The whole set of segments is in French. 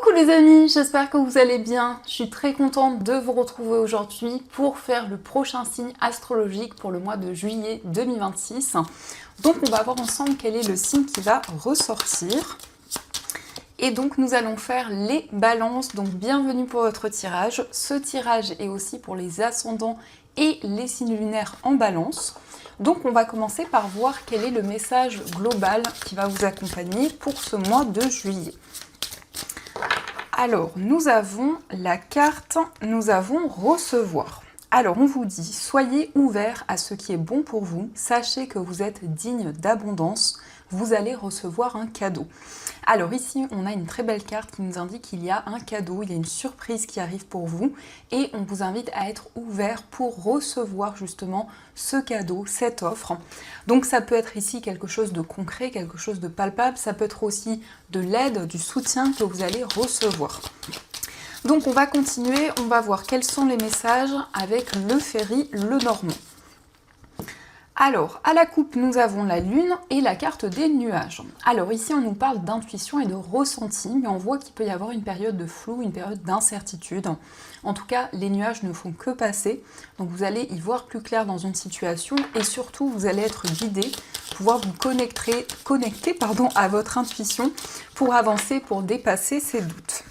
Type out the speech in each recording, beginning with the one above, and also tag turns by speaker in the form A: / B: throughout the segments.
A: Coucou les amis, j'espère que vous allez bien. Je suis très contente de vous retrouver aujourd'hui pour faire le prochain signe astrologique pour le mois de juillet 2026. Donc on va voir ensemble quel est le signe qui va ressortir. Et donc nous allons faire les balances, donc bienvenue pour votre tirage. Ce tirage est aussi pour les ascendants et les signes lunaires en balance. Donc on va commencer par voir quel est le message global qui va vous accompagner pour ce mois de juillet. Alors, nous avons la carte, nous avons recevoir. Alors, on vous dit, soyez ouverts à ce qui est bon pour vous, sachez que vous êtes digne d'abondance, vous allez recevoir un cadeau. Alors ici, on a une très belle carte qui nous indique qu'il y a un cadeau, il y a une surprise qui arrive pour vous et on vous invite à être ouvert pour recevoir justement ce cadeau, cette offre. Donc ça peut être ici quelque chose de concret, quelque chose de palpable, ça peut être aussi de l'aide, du soutien que vous allez recevoir. Donc on va continuer, on va voir quels sont les messages avec le Ferry Lenormand. Alors, à la coupe, nous avons la lune et la carte des nuages. Alors ici, on nous parle d'intuition et de ressenti, mais on voit qu'il peut y avoir une période de flou, une période d'incertitude. En tout cas, les nuages ne font que passer, donc vous allez y voir plus clair dans une situation et surtout, vous allez être guidé, pouvoir vous connecter à votre intuition pour avancer, pour dépasser ces doutes.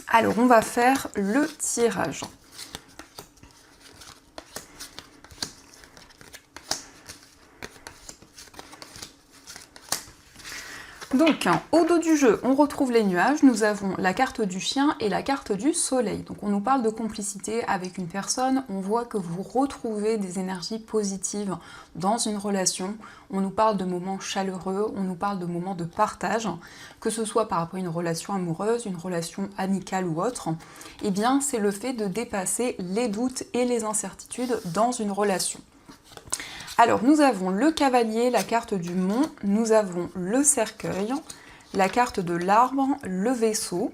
A: Alors, on va faire le tirage. Donc, au dos du jeu, on retrouve les nuages, nous avons la carte du chien et la carte du soleil. Donc on nous parle de complicité avec une personne, on voit que vous retrouvez des énergies positives dans une relation, on nous parle de moments chaleureux, on nous parle de moments de partage, que ce soit par rapport à une relation amoureuse, une relation amicale ou autre, eh bien c'est le fait de dépasser les doutes et les incertitudes dans une relation. Alors, nous avons le cavalier, la carte du mont, nous avons le cercueil, la carte de l'arbre, le vaisseau,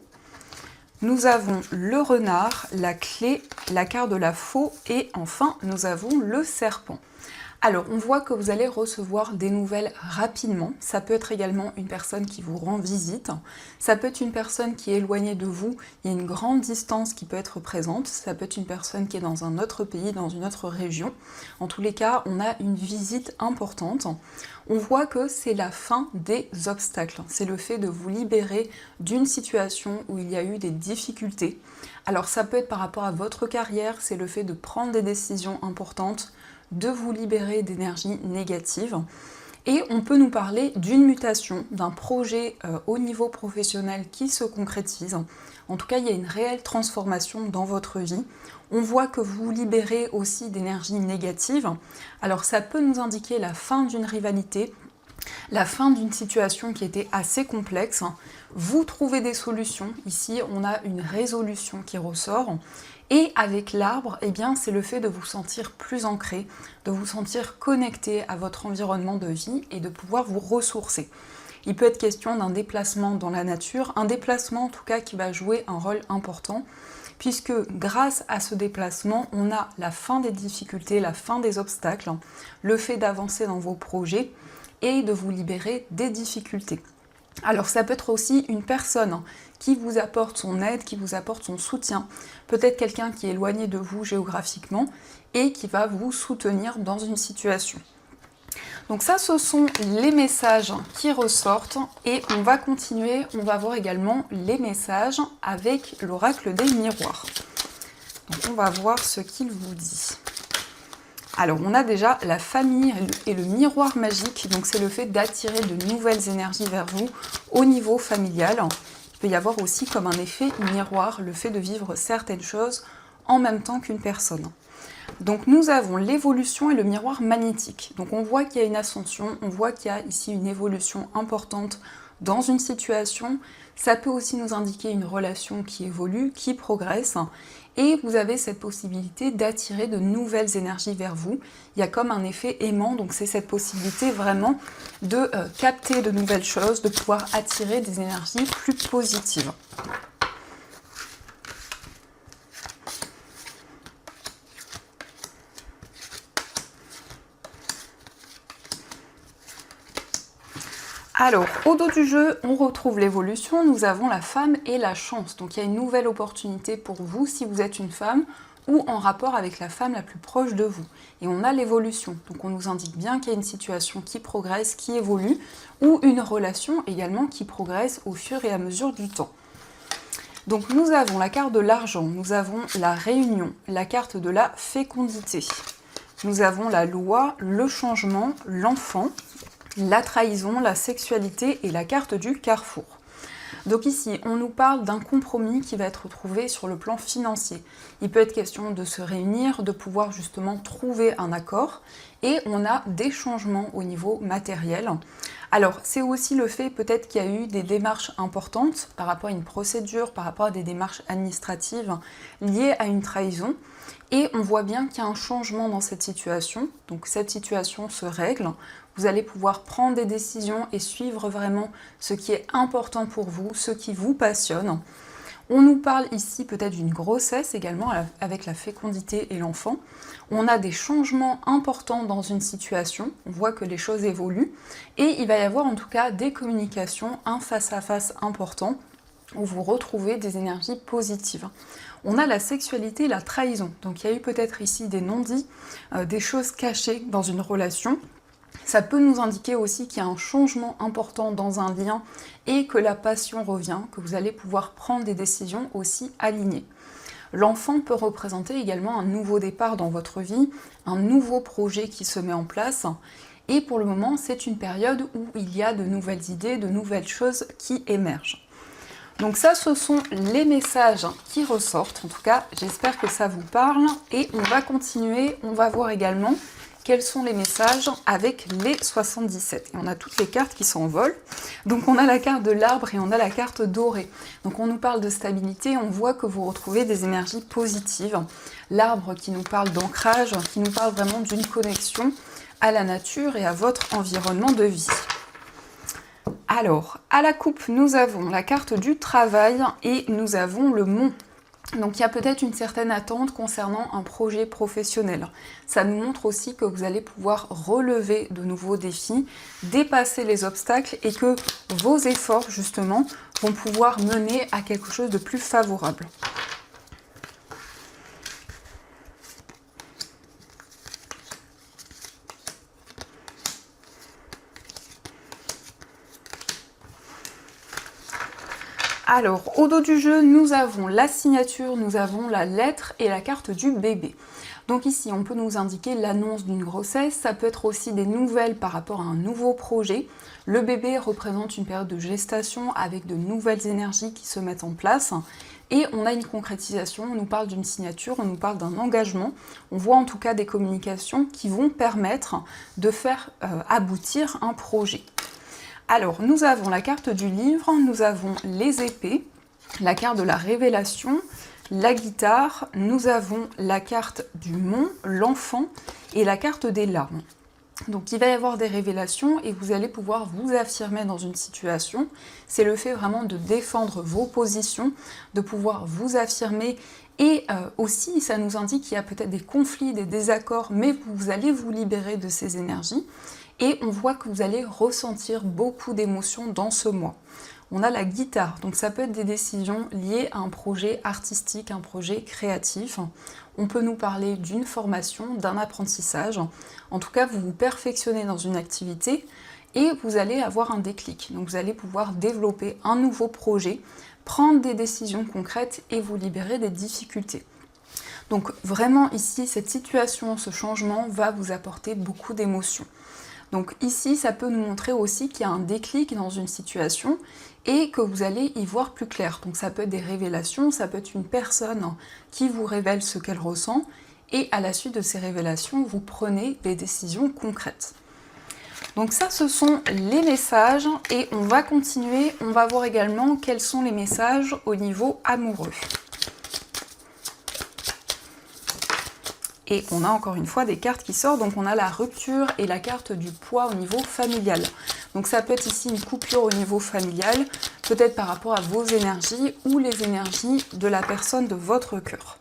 A: nous avons le renard, la clé, la carte de la faux et enfin, nous avons le serpent. Alors, on voit que vous allez recevoir des nouvelles rapidement. Ça peut être également une personne qui vous rend visite. Ça peut être une personne qui est éloignée de vous. Il y a une grande distance qui peut être présente. Ça peut être une personne qui est dans un autre pays, dans une autre région. En tous les cas, on a une visite importante. On voit que c'est la fin des obstacles. C'est le fait de vous libérer d'une situation où il y a eu des difficultés. Alors, ça peut être par rapport à votre carrière. C'est le fait de prendre des décisions importantes, de vous libérer d'énergie négative. Et on peut nous parler d'une mutation, d'un projet au niveau professionnel qui se concrétise. En tout cas, il y a une réelle transformation dans votre vie. On voit que vous vous libérez aussi d'énergie négative. Alors ça peut nous indiquer la fin d'une rivalité, la fin d'une situation qui était assez complexe. Vous trouvez des solutions. Ici, on a une résolution qui ressort. Et avec l'arbre, eh bien, c'est le fait de vous sentir plus ancré, de vous sentir connecté à votre environnement de vie et de pouvoir vous ressourcer. Il peut être question d'un déplacement dans la nature, un déplacement en tout cas qui va jouer un rôle important, puisque grâce à ce déplacement, on a la fin des difficultés, la fin des obstacles, le fait d'avancer dans vos projets et de vous libérer des difficultés. Alors ça peut être aussi une personne qui vous apporte son aide, qui vous apporte son soutien, peut-être quelqu'un qui est éloigné de vous géographiquement et qui va vous soutenir dans une situation. Donc ça, ce sont les messages qui ressortent et on va continuer, on va voir également les messages avec l'oracle des miroirs. Donc on va voir ce qu'il vous dit. Alors, on a déjà la famille et le miroir magique, donc c'est le fait d'attirer de nouvelles énergies vers vous au niveau familial. Il peut y avoir aussi comme un effet miroir, le fait de vivre certaines choses en même temps qu'une personne. Donc nous avons l'évolution et le miroir magnétique. Donc on voit qu'il y a une ascension, on voit qu'il y a ici une évolution importante dans une situation. Ça peut aussi nous indiquer une relation qui évolue, qui progresse. Et vous avez cette possibilité d'attirer de nouvelles énergies vers vous. Il y a comme un effet aimant, donc c'est cette possibilité vraiment de capter de nouvelles choses, de pouvoir attirer des énergies plus positives. Alors, au dos du jeu, on retrouve l'évolution, nous avons la femme et la chance. Donc il y a une nouvelle opportunité pour vous si vous êtes une femme ou en rapport avec la femme la plus proche de vous. Et on a l'évolution, donc on nous indique bien qu'il y a une situation qui progresse, qui évolue, ou une relation également qui progresse au fur et à mesure du temps. Donc nous avons la carte de l'argent, nous avons la réunion, la carte de la fécondité. Nous avons la loi, le changement, l'enfant, la trahison, la sexualité et la carte du carrefour. Donc ici, on nous parle d'un compromis qui va être trouvé sur le plan financier. Il peut être question de se réunir, de pouvoir justement trouver un accord, et on a des changements au niveau matériel. Alors, c'est aussi le fait peut-être qu'il y a eu des démarches importantes par rapport à une procédure, par rapport à des démarches administratives liées à une trahison, et on voit bien qu'il y a un changement dans cette situation. Donc cette situation se règle, vous allez pouvoir prendre des décisions et suivre vraiment ce qui est important pour vous, ce qui vous passionne. On nous parle ici peut-être d'une grossesse également avec la fécondité et l'enfant. On a des changements importants dans une situation, on voit que les choses évoluent et il va y avoir en tout cas des communications, un face-à-face important où vous retrouvez des énergies positives. On a la sexualité, la trahison. Donc il y a eu peut-être ici des non-dits, des choses cachées dans une relation. Ça peut nous indiquer aussi qu'il y a un changement important dans un lien et que la passion revient, que vous allez pouvoir prendre des décisions aussi alignées. L'enfant peut représenter également un nouveau départ dans votre vie, un nouveau projet qui se met en place. Et pour le moment, c'est une période où il y a de nouvelles idées, de nouvelles choses qui émergent. Donc ça, ce sont les messages qui ressortent. En tout cas, j'espère que ça vous parle. Et on va continuer, on va voir également quels sont les messages avec les 77. Et on a toutes les cartes qui s'envolent. Donc on a la carte de l'arbre et on a la carte dorée. Donc on nous parle de stabilité, on voit que vous retrouvez des énergies positives. L'arbre qui nous parle d'ancrage, qui nous parle vraiment d'une connexion à la nature et à votre environnement de vie. Alors, à la coupe, nous avons la carte du travail et nous avons le mont. Donc il y a peut-être une certaine attente concernant un projet professionnel. Ça nous montre aussi que vous allez pouvoir relever de nouveaux défis, dépasser les obstacles et que vos efforts justement vont pouvoir mener à quelque chose de plus favorable. Alors, au dos du jeu, nous avons la signature, nous avons la lettre et la carte du bébé. Donc ici, on peut nous indiquer l'annonce d'une grossesse, ça peut être aussi des nouvelles par rapport à un nouveau projet. Le bébé représente une période de gestation avec de nouvelles énergies qui se mettent en place. Et on a une concrétisation, on nous parle d'une signature, on nous parle d'un engagement. On voit en tout cas des communications qui vont permettre de faire aboutir un projet. Alors, nous avons la carte du livre, nous avons les épées, la carte de la révélation, la guitare, nous avons la carte du mont, l'enfant et la carte des larmes. Donc il va y avoir des révélations et vous allez pouvoir vous affirmer dans une situation. C'est le fait vraiment de défendre vos positions, de pouvoir vous affirmer et aussi ça nous indique qu'il y a peut-être des conflits, des désaccords, mais vous allez vous libérer de ces énergies. Et on voit que vous allez ressentir beaucoup d'émotions dans ce mois. On a la guitare, donc ça peut être des décisions liées à un projet artistique, un projet créatif. On peut nous parler d'une formation, d'un apprentissage. En tout cas, vous vous perfectionnez dans une activité et vous allez avoir un déclic. Donc vous allez pouvoir développer un nouveau projet, prendre des décisions concrètes et vous libérer des difficultés. Donc vraiment ici, cette situation, ce changement va vous apporter beaucoup d'émotions. Donc ici, ça peut nous montrer aussi qu'il y a un déclic dans une situation et que vous allez y voir plus clair. Donc ça peut être des révélations, ça peut être une personne qui vous révèle ce qu'elle ressent et à la suite de ces révélations, vous prenez des décisions concrètes. Donc ça, ce sont les messages et on va continuer. On va voir également quels sont les messages au niveau amoureux. Et on a encore une fois des cartes qui sortent, donc on a la rupture et la carte du poids au niveau familial. Donc ça peut être ici une coupure au niveau familial, peut-être par rapport à vos énergies ou les énergies de la personne de votre cœur.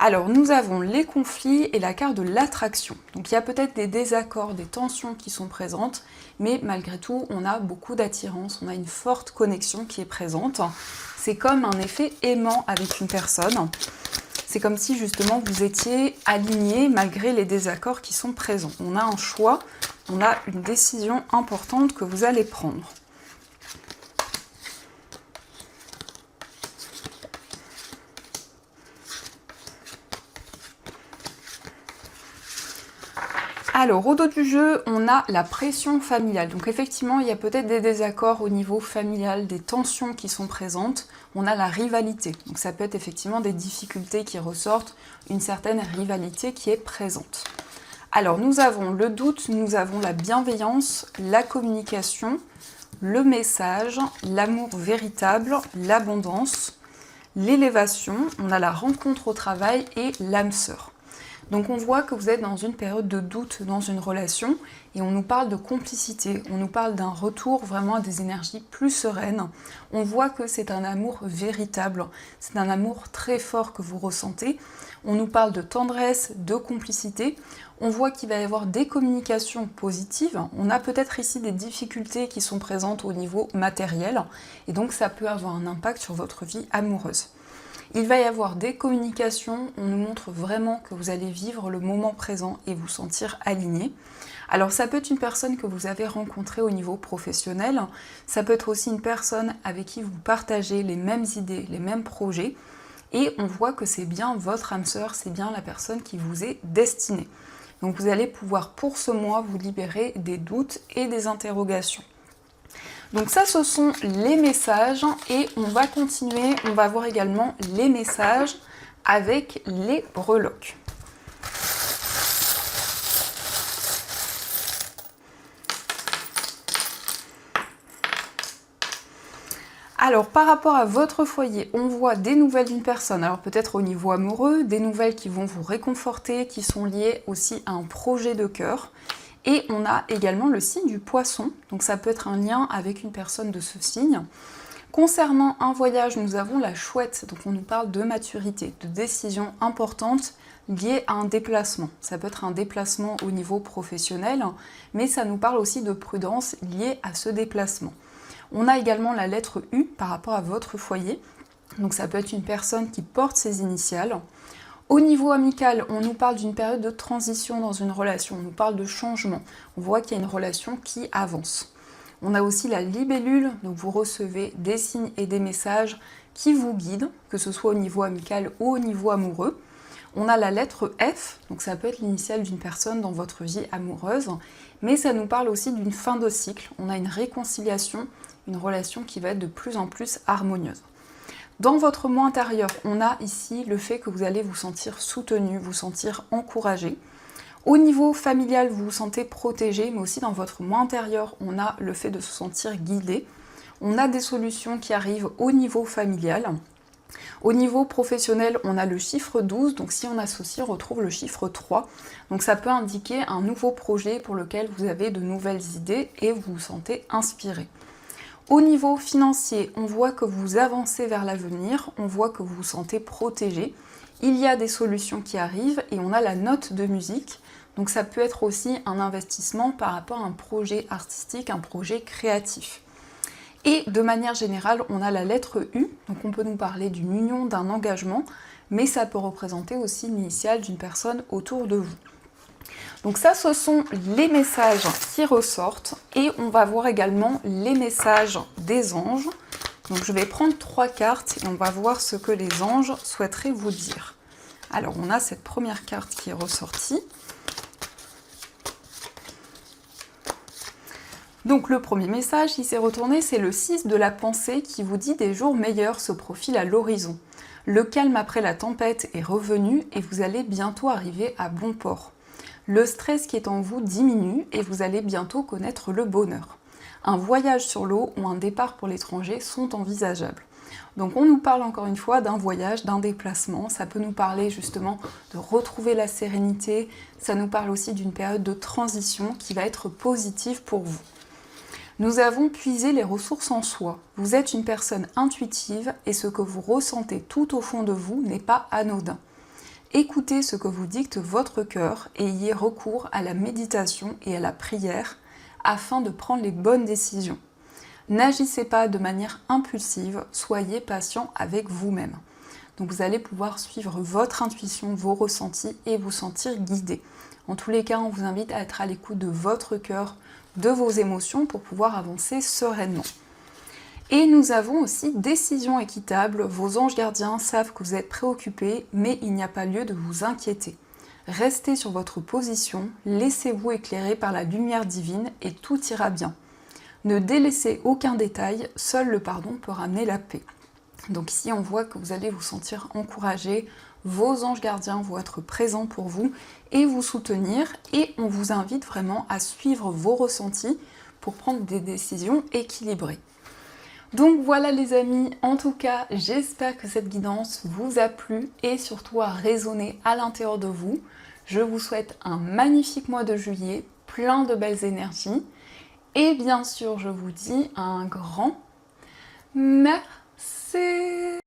A: Alors, nous avons les conflits et la carte de l'attraction. Donc, il y a peut-être des désaccords, des tensions qui sont présentes, mais malgré tout, on a beaucoup d'attirance, on a une forte connexion qui est présente. C'est comme un effet aimant avec une personne. C'est comme si justement vous étiez aligné malgré les désaccords qui sont présents. On a un choix, on a une décision importante que vous allez prendre. Alors, au dos du jeu, on a la pression familiale. Donc effectivement, il y a peut-être des désaccords au niveau familial, des tensions qui sont présentes. On a la rivalité. Donc ça peut être effectivement des difficultés qui ressortent, une certaine rivalité qui est présente. Alors, nous avons le doute, nous avons la bienveillance, la communication, le message, l'amour véritable, l'abondance, l'élévation, on a la rencontre au travail et l'âme sœur. Donc on voit que vous êtes dans une période de doute dans une relation et on nous parle de complicité, on nous parle d'un retour vraiment à des énergies plus sereines. On voit que c'est un amour véritable, c'est un amour très fort que vous ressentez. On nous parle de tendresse, de complicité. On voit qu'il va y avoir des communications positives. On a peut-être ici des difficultés qui sont présentes au niveau matériel et donc ça peut avoir un impact sur votre vie amoureuse. Il va y avoir des communications, on nous montre vraiment que vous allez vivre le moment présent et vous sentir aligné. Alors ça peut être une personne que vous avez rencontrée au niveau professionnel, ça peut être aussi une personne avec qui vous partagez les mêmes idées, les mêmes projets, et on voit que c'est bien votre âme sœur, c'est bien la personne qui vous est destinée. Donc vous allez pouvoir pour ce mois vous libérer des doutes et des interrogations. Donc ça, ce sont les messages et on va continuer, on va voir également les messages avec les breloques. Alors par rapport à votre foyer, on voit des nouvelles d'une personne, alors peut-être au niveau amoureux, des nouvelles qui vont vous réconforter, qui sont liées aussi à un projet de cœur. Et on a également le signe du poisson, donc ça peut être un lien avec une personne de ce signe. Concernant un voyage, nous avons la chouette, donc on nous parle de maturité, de décisions importantes liées à un déplacement. Ça peut être un déplacement au niveau professionnel, mais ça nous parle aussi de prudence liée à ce déplacement. On a également la lettre U par rapport à votre foyer, donc ça peut être une personne qui porte ses initiales. Au niveau amical, on nous parle d'une période de transition dans une relation, on nous parle de changement. On voit qu'il y a une relation qui avance. On a aussi la libellule, donc vous recevez des signes et des messages qui vous guident, que ce soit au niveau amical ou au niveau amoureux. On a la lettre F, donc ça peut être l'initiale d'une personne dans votre vie amoureuse, mais ça nous parle aussi d'une fin de cycle. On a une réconciliation, une relation qui va être de plus en plus harmonieuse. Dans votre moi intérieur, on a ici le fait que vous allez vous sentir soutenu, vous sentir encouragé. Au niveau familial, vous vous sentez protégé, mais aussi dans votre moi intérieur, on a le fait de se sentir guidé. On a des solutions qui arrivent au niveau familial. Au niveau professionnel, on a le chiffre 12, donc si on associe, on retrouve le chiffre 3. Donc ça peut indiquer un nouveau projet pour lequel vous avez de nouvelles idées et vous vous sentez inspiré. Au niveau financier, on voit que vous avancez vers l'avenir, on voit que vous vous sentez protégé. Il y a des solutions qui arrivent et on a la note de musique. Donc ça peut être aussi un investissement par rapport à un projet artistique, un projet créatif. Et de manière générale, on a la lettre U, donc on peut nous parler d'une union, d'un engagement, mais ça peut représenter aussi l'initiale d'une personne autour de vous. Donc ça, ce sont les messages qui ressortent et on va voir également les messages des anges. Donc je vais prendre 3 cartes et on va voir ce que les anges souhaiteraient vous dire. Alors on a cette première carte qui est ressortie. Donc le premier message qui s'est retourné, c'est le 6 de la pensée qui vous dit des jours meilleurs se profilent à l'horizon. Le calme après la tempête est revenu et vous allez bientôt arriver à bon port. Le stress qui est en vous diminue et vous allez bientôt connaître le bonheur. Un voyage sur l'eau ou un départ pour l'étranger sont envisageables. Donc on nous parle encore une fois d'un voyage, d'un déplacement, ça peut nous parler justement de retrouver la sérénité, ça nous parle aussi d'une période de transition qui va être positive pour vous. Nous avons puisé les ressources en soi. Vous êtes une personne intuitive et ce que vous ressentez tout au fond de vous n'est pas anodin. Écoutez ce que vous dicte votre cœur et ayez recours à la méditation et à la prière afin de prendre les bonnes décisions. N'agissez pas de manière impulsive, soyez patient avec vous-même. Donc vous allez pouvoir suivre votre intuition, vos ressentis et vous sentir guidé. En tous les cas, on vous invite à être à l'écoute de votre cœur, de vos émotions pour pouvoir avancer sereinement. Et nous avons aussi décision équitable. Vos anges gardiens savent que vous êtes préoccupés, mais il n'y a pas lieu de vous inquiéter. Restez sur votre position, laissez-vous éclairer par la lumière divine et tout ira bien. Ne délaissez aucun détail, seul le pardon peut ramener la paix. Donc ici, on voit que vous allez vous sentir encouragé, vos anges gardiens vont être présents pour vous et vous soutenir. Et on vous invite vraiment à suivre vos ressentis pour prendre des décisions équilibrées. Donc voilà les amis, en tout cas, j'espère que cette guidance vous a plu et surtout a résonné à l'intérieur de vous. Je vous souhaite un magnifique mois de juillet, plein de belles énergies. Et bien sûr, je vous dis un grand merci.